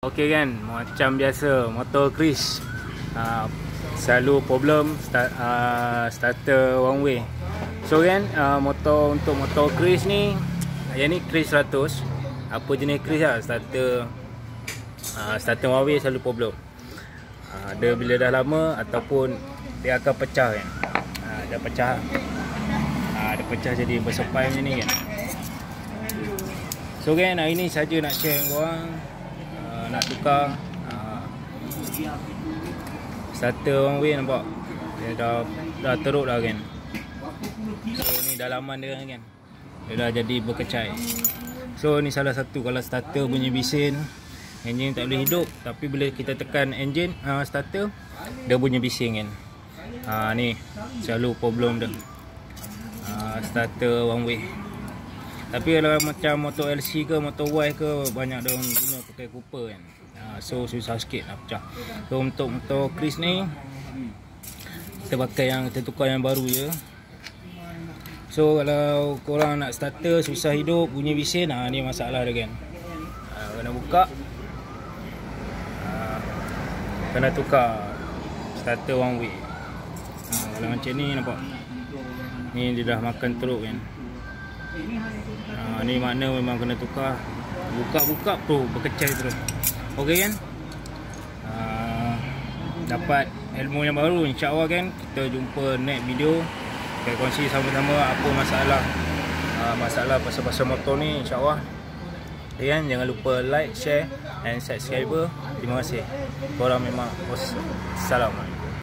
Okey kan, macam biasa motor Kris selalu problem starter one way. So kan, untuk motor Kris ni, yang ni Kris 100. Apa jenis Kris lah, starter one way selalu problem. Dia bila dah lama ataupun dia akan pecah kan. Dia pecah. Dia pecah jadi bersepai macam ni kan. So kan, hari ni saja nak share dengan korang, nak tukar starter one way. Nampak dia dah teruk dah kan. So ni dalaman dia kan, dia dah jadi berkecai. So ni salah satu, kalau starter bunyi bising, enjin tak boleh hidup. Tapi bila kita tekan enjin starter, dia bunyi bising kan. Ni selalu problem dia, starter one way. Tapi kalau macam motor LC ke motor Y ke, banyak dia orang guna pakai Cooper kan. So susah sikit nak pecah. So untuk motor Kris ni, kita pakai kita tukar yang baru je. So kalau korang nak starter susah hidup, bunyi bising, ni masalah dia kan. Kena buka, kena tukar starter one way. Kalau macam ni nampak, ni dia dah makan teruk kan. Ni makna memang kena tukar. Buka-buka tu berkecai terus. Okey kan, dapat ilmu yang baru. InsyaAllah kan, kita jumpa next video. Kita kongsi sama-sama apa masalah pasal motor ni, insyaAllah. Okay kan, jangan lupa like, share and subscribe. Terima kasih. Korang memang awesome. Assalamualaikum.